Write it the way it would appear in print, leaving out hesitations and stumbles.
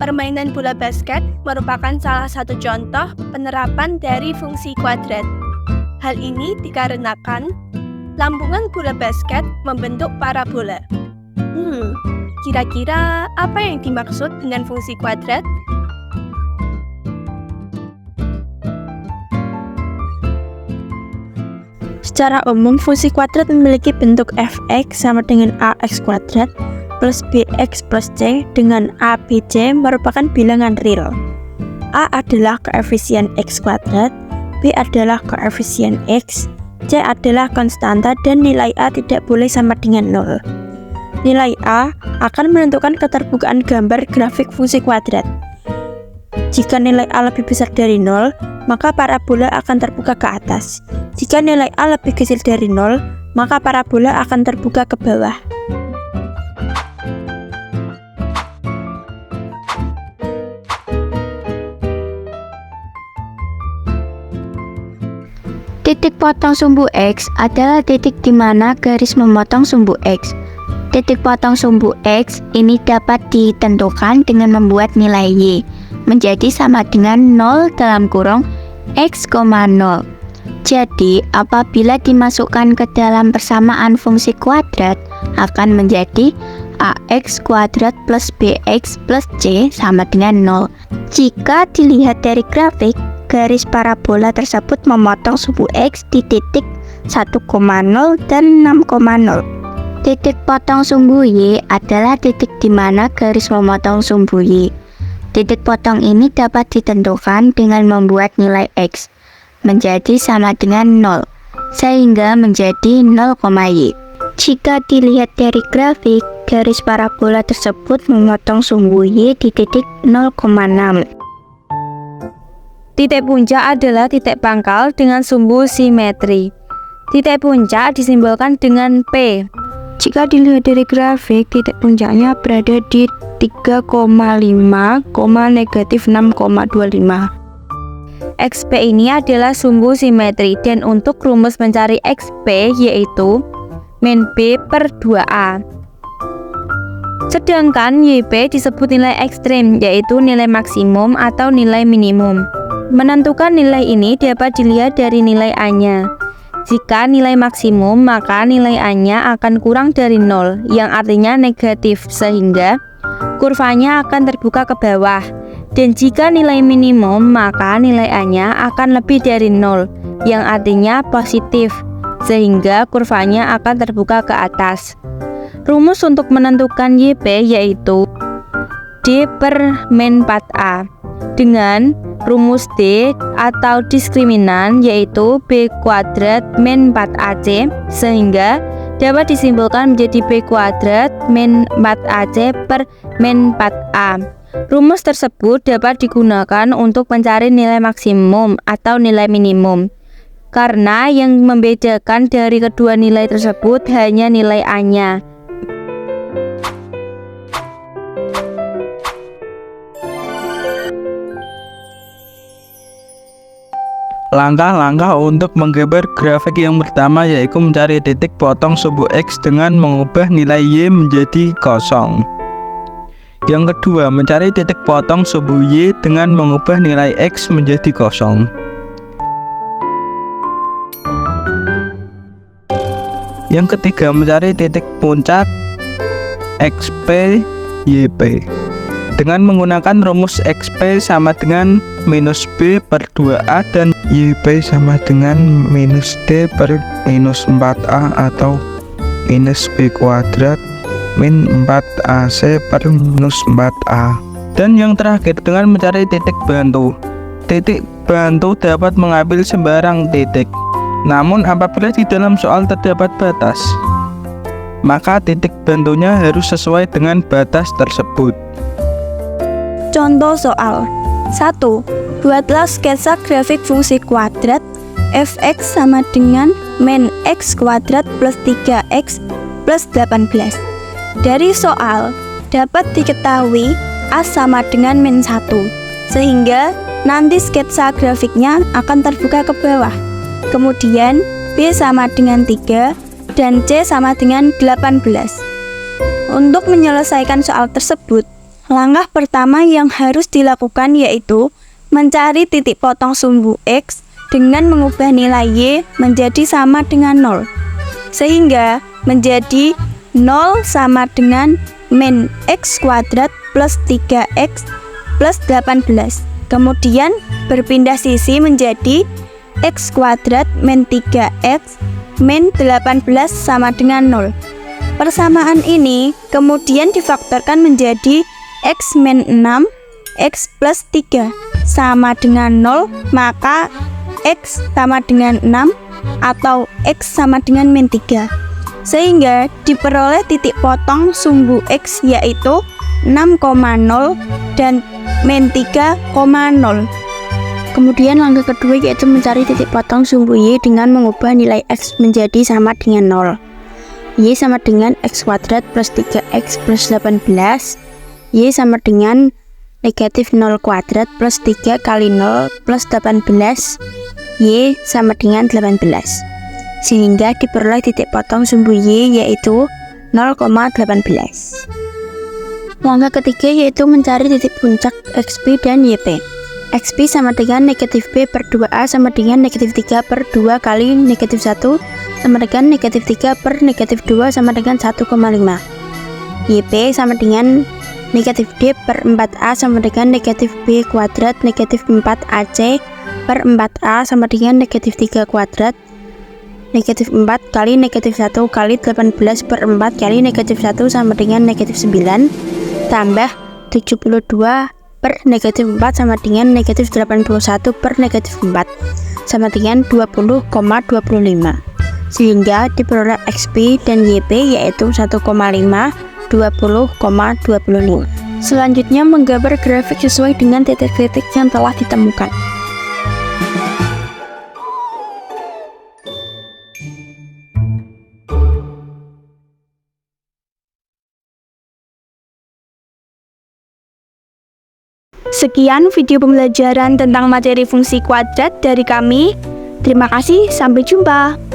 Permainan bola basket merupakan salah satu contoh penerapan dari fungsi kuadrat. Hal ini dikarenakan lambungan bola basket membentuk parabola. Kira-kira apa yang dimaksud dengan fungsi kuadrat? Secara umum, fungsi kuadrat memiliki bentuk fx sama dengan ax kuadrat plus bx plus c dengan a, b, c merupakan bilangan real. A adalah koefisien x kuadrat, b adalah koefisien x, c adalah konstanta dan nilai a tidak boleh sama dengan 0. Nilai a akan menentukan keterbukaan gambar grafik fungsi kuadrat. Jika nilai a lebih besar dari 0, maka parabola akan terbuka ke atas. Jika nilai a lebih kecil dari 0, maka parabola akan terbuka ke bawah. Titik potong sumbu X adalah titik di mana garis memotong sumbu X. Titik potong sumbu X ini dapat ditentukan dengan membuat nilai Y menjadi sama dengan 0 dalam kurung X, 0. Jadi, apabila dimasukkan ke dalam persamaan fungsi kuadrat, akan menjadi ax kuadrat plus bx plus c sama dengan 0. Jika dilihat dari grafik, garis parabola tersebut memotong sumbu x di titik 1,0 dan 6,0. Titik potong sumbu y adalah titik di mana garis memotong sumbu y. Titik potong ini dapat ditentukan dengan membuat nilai x menjadi sama dengan 0, sehingga menjadi 0,y. Jika dilihat dari grafik, garis parabola tersebut memotong sumbu y di titik 0,6. Titik puncak adalah titik pangkal dengan sumbu simetri. Titik puncak disimbolkan dengan P. Jika dilihat dari grafik, titik puncaknya berada di 3,5, negatif 6,25. XP ini adalah sumbu simetri dan untuk rumus mencari XP yaitu min B per 2A. Sedangkan YP disebut nilai ekstrim yaitu nilai maksimum atau nilai minimum. Menentukan nilai ini dapat dilihat dari nilai A-nya. Jika nilai maksimum maka nilai A-nya akan kurang dari 0 yang artinya negatif sehingga kurvanya akan terbuka ke bawah. Dan jika nilai minimum, maka nilai A-nya akan lebih dari 0, yang artinya positif, sehingga kurvanya akan terbuka ke atas. Rumus untuk menentukan YP yaitu D per min 4A, dengan rumus D atau diskriminan yaitu B kuadrat min 4AC, sehingga dapat disimpulkan menjadi B kuadrat min 4AC per min 4A. Rumus tersebut dapat digunakan untuk mencari nilai maksimum atau nilai minimum, karena yang membedakan dari kedua nilai tersebut hanya nilai A-nya. Langkah-langkah untuk menggambar grafik yang pertama yaitu mencari titik potong sumbu X dengan mengubah nilai Y menjadi 0. Yang kedua, mencari titik potong sumbu Y dengan mengubah nilai X menjadi 0. Yang ketiga, mencari titik puncak XP YP dengan menggunakan rumus XP sama dengan minus B per 2A dan YP sama dengan minus D per minus 4A atau minus B kuadrat min 4AC per minus 4A. Dan yang terakhir dengan mencari titik bantu. Titik bantu dapat mengambil sembarang titik. Namun apabila di dalam soal terdapat batas, maka titik bantunya harus sesuai dengan batas tersebut. Contoh soal 1. Buatlah sketsa grafik fungsi kuadrat fx sama dengan min x kuadrat plus 3x plus 18. Dari soal dapat diketahui A sama dengan min 1, sehingga nanti sketsa grafiknya akan terbuka ke bawah. Kemudian B sama dengan 3 dan C sama dengan 18. Untuk menyelesaikan soal tersebut, Langkah pertama yang harus dilakukan yaitu mencari titik potong sumbu X dengan mengubah nilai Y menjadi sama dengan 0. Sehingga menjadi 0 sama dengan min X kuadrat plus 3X plus 18. Kemudian berpindah sisi menjadi X kuadrat min 3X min 18 sama dengan 0. Persamaan ini kemudian difaktorkan menjadi X min 6, X plus 3 sama dengan 0, maka X sama dengan 6 atau X sama dengan min 3. Sehingga diperoleh titik potong sumbu X yaitu 6,0 dan min 3,0. Kemudian langkah kedua yaitu mencari titik potong sumbu Y dengan mengubah nilai X menjadi sama dengan 0. Y sama dengan X kuadrat plus 3X plus 18. Y sama dengan negatif 0 kuadrat plus 3 kali 0 plus 18. Y sama dengan 18. Sehingga diperoleh titik potong sumbu Y yaitu 0,18. Langkah ketiga yaitu mencari titik puncak XP dan YP. XP sama dengan negatif B per 2A sama dengan negatif 3 per 2 kali negatif 1 sama dengan negatif 3 per negatif 2 sama dengan 1,5. YP sama dengan negatif D per 4A sama dengan negatif B kuadrat negatif 4AC per 4A sama dengan negatif 3 kuadrat negatif 4 kali negatif 1 kali 18 per 4 kali negatif 1 sama dengan negatif 9 tambah 72 per negatif 4 sama dengan negatif 81 per negatif 4 sama dengan 20,25. Sehingga diperoleh XP dan YP yaitu 1,5, 20,25. Selanjutnya menggambar grafik sesuai dengan titik-titik yang telah ditemukan. Sekian video pembelajaran tentang materi fungsi kuadrat dari kami. Terima kasih, sampai jumpa.